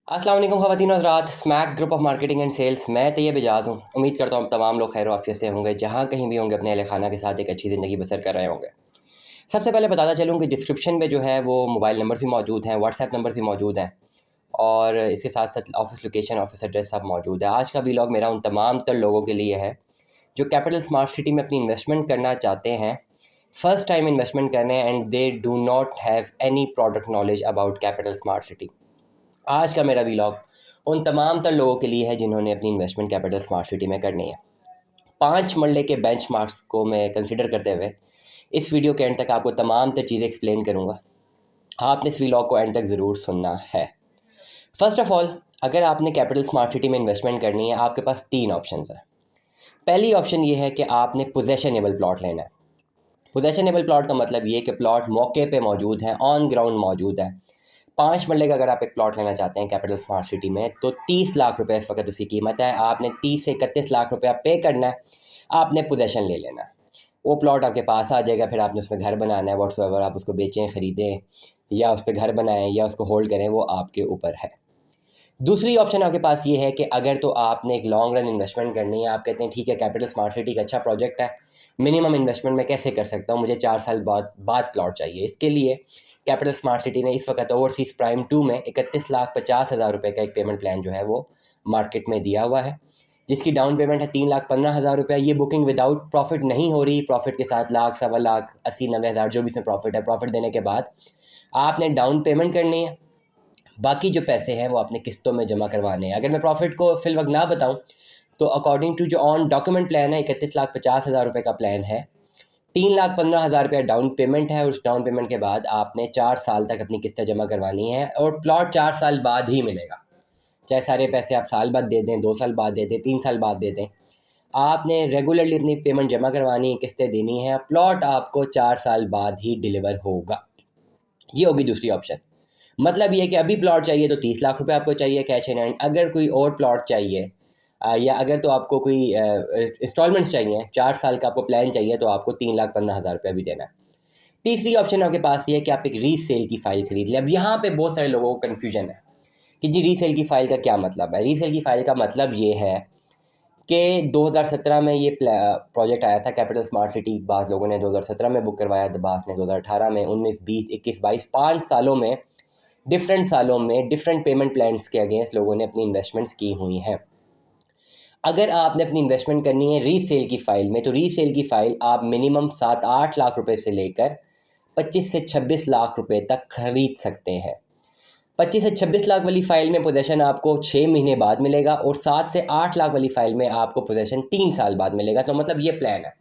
अस्सलाम वालेकुम ख़वातीन और हज़रात। Smack group of marketing and sales, मैं तैयब एजाज़ हूँ। उम्मीद करता हूँ तमाम लोग खैर आफियत से होंगे, जहाँ कहीं भी होंगे अपने अहल खाना के साथ एक अच्छी ज़िंदगी बसर कर रहे होंगे। सबसे पहले बताता चलूँ कि डिस्क्रिप्शन में जो है वो मोबाइल नंबर भी मौजूद हैं, व्हाट्सएप नंबर भी मौजूद हैं और इसके साथ साथ ऑफिस लोकेशन, ऑफिस एड्रेस सब मौजूद है। आज का व्लॉग मेरा उन तमाम तर लोगों के लिए है जो कैपिटल स्मार्ट सिटी में अपनी इन्वेस्टमेंट करना चाहते हैं, फर्स्ट टाइम इन्वेस्टमेंट करने and they do not have any product knowledge about capital smart city. आज का मेरा व्लॉग उन तमाम तर लोगों के लिए है जिन्होंने अपनी इन्वेस्टमेंट कैपिटल स्मार्ट सिटी में करनी है। 5 मरले के बेंचमार्क्स को मैं कंसिडर करते हुए इस वीडियो के एंड तक आपको तमाम तर चीज़ें एक्सप्लेन करूँगा। आपने इस व्लॉग को एंड तक ज़रूर सुनना है। फर्स्ट ऑफ़ ऑल, अगर आपने कैपिटल स्मार्ट सिटी में इन्वेस्टमेंट करनी है, आपके पास 3 ऑप्शंस हैं। पहली ऑप्शन ये है कि आपने पोजेशनेबल प्लॉट लेना है। पोजेशनेबल प्लॉट का मतलब ये कि प्लॉट मौके पे मौजूद है, ऑन ग्राउंड मौजूद है। 5 मरले का अगर आप एक प्लॉट लेना चाहते हैं कैपिटल स्मार्ट सिटी में, तो 30 लाख रुपए इस वक्त उसकी कीमत है। आपने 30 से 31 लाख रुपया पे करना है, आपने पोजेशन ले लेना है। वो प्लॉट आपके पास आ जाएगा, फिर आपने उसमें घर बनाना है। व्हाट्सएवर आप उसको बेचें, ख़रीदें या उस पर घर बनाएं या उसको होल्ड करें, वो आपके ऊपर है। दूसरी ऑप्शन आपके पास ये है कि अगर तो आपने एक लॉन्ग रन इन्वेस्टमेंट करनी है, आप कहते हैं ठीक है कैपिटल स्मार्ट सिटी का अच्छा प्रोजेक्ट है, मिनिमम इन्वेस्टमेंट मैं कैसे कर सकता हूँ, मुझे 4 साल बाद प्लॉट चाहिए। इसके लिए कैपिटल स्मार्ट सिटी ने इस वक्त ओवरसीज़ प्राइम 2 में 31,50,000 रुपये का एक पेमेंट प्लान जो है वो मार्केट में दिया हुआ है, जिसकी डाउन पेमेंट है 3,15,000 रुपये। ये बुकिंग विदाउट प्रॉफिट नहीं हो रही, प्रॉफिट के साथ लाख, सवा लाख, 80-90 हज़ार जो भी इसमें प्रॉफिट है, प्रॉफिट देने के बाद आपने डाउन पेमेंट करनी है। बाकी जो पैसे हैं वो आपने किस्तों में जमा करवाने हैं। अगर मैं प्रॉफिट को फिल वक्त ना बताऊं, तो अकॉर्डिंग टू जो ऑन डॉक्यूमेंट प्लान है, 31,50,000 रुपये का प्लान है, 3,15,000 रुपया डाउन पेमेंट है। उस डाउन पेमेंट के बाद आपने 4 साल तक अपनी किस्तें जमा करवानी है और प्लॉट 4 साल बाद ही मिलेगा। चाहे सारे पैसे आप साल बाद दे दें, 2 साल बाद दे दें, 3 साल बाद दे दें, आपने रेगुलरली अपनी पेमेंट जमा करवानी है, किस्तें देनी है, प्लॉट आपको 4 साल बाद ही डिलीवर होगा। ये होगी दूसरी ऑप्शन। मतलब ये है कि अभी प्लॉट चाहिए तो 30 लाख रुपए आपको चाहिए कैश इन हैंड। अगर कोई और प्लॉट चाहिए या अगर तो आपको कोई इंस्टॉलमेंट्स चाहिए, 4 साल का आपको प्लान चाहिए, तो आपको 3,15,000 रुपया भी देना है। तीसरी ऑप्शन आपके पास ये है कि आप एक रीसेल की फ़ाइल खरीद लें। अब यहाँ पे बहुत सारे लोगों को कन्फ्यूजन है कि जी रीसेल की फ़ाइल का क्या मतलब है। रीसेल की फ़ाइल का मतलब ये है कि 2017 में ये प्रोजेक्ट आया था कैपिटल स्मार्ट सिटी। बाज़ लोगों ने 2017 में बुक करवाया, बाज़ ने 2018 में, 19, 20, 21, 22, 5 सालों में, डिफरेंट सालों में डिफरेंट पेमेंट प्लान्स के अगेंस्ट लोगों ने अपनी इन्वेस्टमेंट्स की हुई हैं। अगर आपने अपनी इन्वेस्टमेंट करनी है रीसेल की फ़ाइल में, तो रीसेल की फ़ाइल आप मिनिमम 7-8 लाख रुपए से लेकर 25 से 26 लाख रुपए तक खरीद सकते हैं। 25 से 26 लाख वाली फ़ाइल में पोजेशन आपको 6 महीने बाद मिलेगा और 7 से 8 लाख वाली फ़ाइल में आपको पोजेशन 3 साल बाद मिलेगा। तो मतलब ये प्लान है।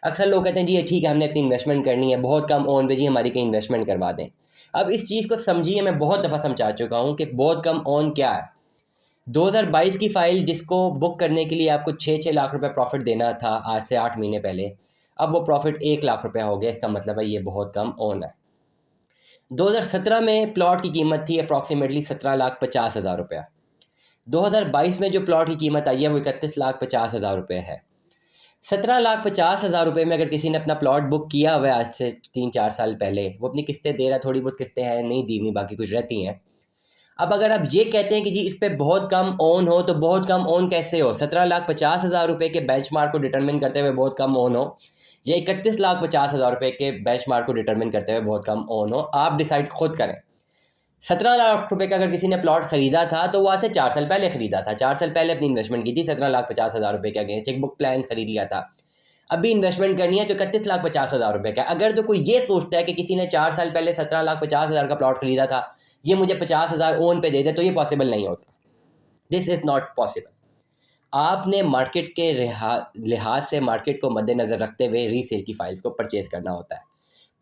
अक्सर लोग कहते हैं जी ये ठीक है, हमने अपनी इन्वेस्टमेंट करनी है, बहुत कम ओन पे जी हमारी कहीं इन्वेस्टमेंट करवा दें। अब इस चीज़ को समझिए, मैं बहुत दफ़ा समझा चुका हूँ कि बहुत कम ओन क्या है। 2022 की फ़ाइल जिसको बुक करने के लिए आपको 6-6 लाख रुपए प्रॉफिट देना था आज से 8 महीने पहले, अब वो प्रॉफिट 1 लाख रुपया हो गया। इसका मतलब है ये बहुत कम ओन है। 2017 में प्लॉट की कीमत थी अप्रॉक्सीमेटली 17,50,000 रुपया। 2022 में जो प्लॉट की कीमत आई है वो 31,50,000 रुपये है। 17,50,000 रुपये में अगर किसी ने अपना प्लॉट बुक किया हुआ है आज से 3-4 साल पहले, वो अपनी किस्तें दे रहा है, थोड़ी बहुत किस्तें हैं नहीं दी हुई, बाकी कुछ रहती हैं। अब अगर आप ये कहते हैं कि जी इस पे बहुत कम ओन हो, तो बहुत कम ओन कैसे हो? 17,50,000 रुपये के बेंचमार्क को डिटरमिन करते हुए बहुत कम ओन हो, या 31,50,000 रुपये के बेंचमार्क को डिटरमिन करते हुए बहुत कम ओन हो, आप डिसाइड खुद करें। 17 लाख रुपए का अगर किसी ने प्लॉट खरीदा था, तो वो आज से 4 साल पहले खरीदा था, 4 साल पहले अपनी इन्वेस्टमेंट की थी, 17,50,000 रुपये के अगेंस्ट एक बुक प्लान खरीद लिया था। अभी इन्वेस्टमेंट करनी है तो 31,50,000 रुपये का। अगर तो कोई ये सोचता है कि किसी ने 4 साल पहले 17,50,000 का प्लॉट खरीदा था, ये मुझे 50,000 ओन पे दे दे, तो ये पॉसिबल नहीं होता। This is not possible. आपने मार्केट के लिहाज से, मार्केट को मद्देनज़र रखते हुए रीसेल की फ़ाइल्स को परचेज़ करना होता है।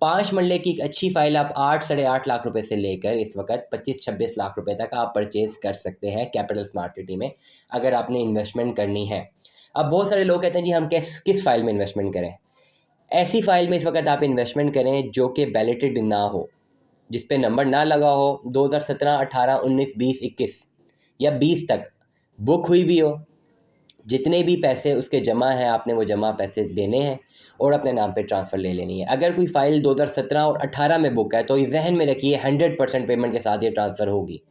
5 मरले की एक अच्छी फ़ाइल आप 8 साढ़े 8 लाख रुपए से लेकर इस वक्त 25-26 लाख रुपए तक आप परचेज़ कर सकते हैं कैपिटल स्मार्ट सिटी में, अगर आपने इन्वेस्टमेंट करनी है। अब बहुत सारे लोग कहते हैं जी हम किस फ़ाइल में इन्वेस्टमेंट करें। ऐसी फ़ाइल में इस वक्त आप इन्वेस्टमेंट करें जो कि बैलेटेड ना हो, जिस पे नंबर ना लगा हो, 2017, 18, 19, 20, 21 या 20 तक बुक हुई भी हो। जितने भी पैसे उसके जमा हैं, आपने वो जमा पैसे देने हैं और अपने नाम पे ट्रांसफ़र ले लेनी है। अगर कोई फ़ाइल 2017 और 18 में बुक है, तो ये ज़हन में रखिए 100% पेमेंट के साथ ये ट्रांसफ़र होगी।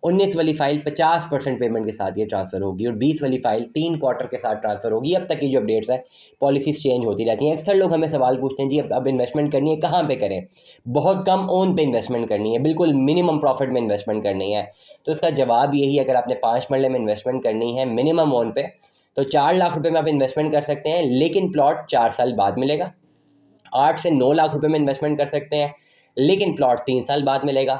19 वाली फ़ाइल 50% पेमेंट के साथ ये ट्रांसफ़र होगी और 20 वाली फ़ाइल 3 क्वार्टर के साथ ट्रांसफ़र होगी। अब तक की जो अपडेट्स हैं, पॉलिसीज़ चेंज होती रहती हैं। अक्सर लोग हमें सवाल पूछते हैं, जी अब इन्वेस्टमेंट करनी है कहाँ पे करें? बहुत कम ओन पे इन्वेस्टमेंट करनी है, बिल्कुल मिनिमम प्रॉफिट में इन्वेस्टमेंट करनी है। तो इसका जवाब यही है, अगर आपने 5 मरले में इन्वेस्टमेंट करनी है मिनिमम ओन पे, तो 4 लाख रुपए में आप इन्वेस्टमेंट कर सकते हैं, लेकिन प्लॉट 4 साल बाद मिलेगा। 8 से 9 लाख रुपए में इन्वेस्टमेंट कर सकते हैं, लेकिन प्लॉट 3 साल बाद मिलेगा।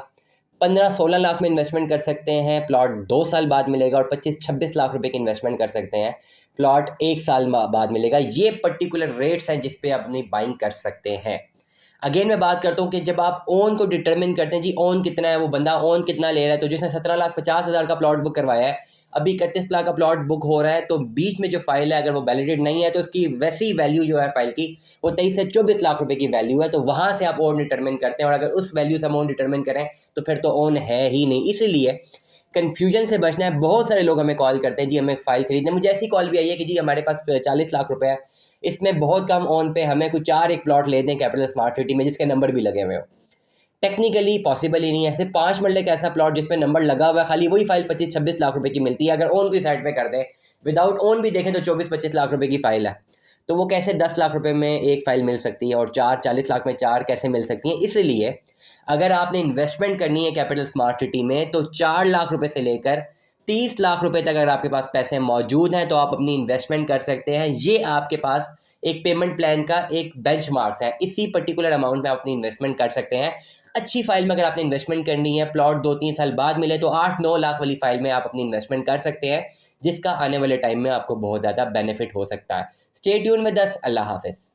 15-16 लाख में इन्वेस्टमेंट कर सकते हैं, प्लॉट 2 साल बाद मिलेगा। और 25-26 लाख रुपए की इन्वेस्टमेंट कर सकते हैं, प्लॉट 1 साल बाद मिलेगा। ये पर्टिकुलर रेट्स हैं जिस पे आप अपनी बाइंग कर सकते हैं। अगेन मैं बात करता हूँ कि जब आप ओन को डिटरमिन करते हैं, जी ओन कितना है, वो बंदा ओन कितना ले रहा है, तो जिसने 17,50,000 का प्लॉट बुक करवाया है, अभी 31 लाख का प्लॉट बुक हो रहा है, तो बीच में जो फाइल है अगर वो वैलिडेट नहीं है, तो उसकी वैसी वैल्यू जो है फाइल की, वो 23 से 24 लाख रुपए की वैल्यू है। तो वहाँ से आप ओन डिटरमिन करते हैं, और अगर उस वैल्यू से हम ओन डिटरमिन करें तो फिर तो ओन है ही नहीं। इसीलिए कन्फ्यूजन से बचना है। बहुत सारे लोग हमें कॉल करते हैं, जी हमें फ़ाइल खरीदना है। मुझे ऐसी कॉल भी आई है कि जी हमारे पास 40 लाख रुपए है, इसमें बहुत कम ऑन पे हमें कुछ 4 एक प्लॉट ले दें कैपिटल स्मार्ट सिटी में जिसके नंबर भी लगे हुए हो। टेक्निकली पॉसिबल ही नहीं है। सिर्फ 5 मरले का ऐसा प्लॉट जिसमें नंबर लगा हुआ है, खाली वही फाइल 25-26 लाख रुपए की मिलती है। अगर ओन की साइड पे कर दें, विदाउट ओन भी देखें तो 24-25 लाख रुपए की फाइल है। तो वो कैसे 10 लाख रुपए में एक फाइल मिल सकती है, और 40 लाख में 4 कैसे मिल सकती हैं? इसलिए अगर आपने इन्वेस्टमेंट करनी है कैपिटल स्मार्ट सिटी में, तो 4 लाख रुपए से लेकर 30 लाख रुपए तक अगर आपके पास पैसे मौजूद हैं, तो आप अपनी इन्वेस्टमेंट कर सकते हैं। ये आपके पास एक पेमेंट प्लान का एक बेंचमार्क है। इसी पर्टिकुलर अमाउंट में आप अपनी इन्वेस्टमेंट कर सकते हैं। अच्छी फाइल में अगर आपने इन्वेस्टमेंट करनी है, प्लॉट 2-3 साल बाद मिले, तो 8-9 लाख वाली फाइल में आप अपनी इन्वेस्टमेंट कर सकते हैं, जिसका आने वाले टाइम में आपको बहुत ज़्यादा बेनिफिट हो सकता है। Stay tune with us. Allah हाफ़िज़।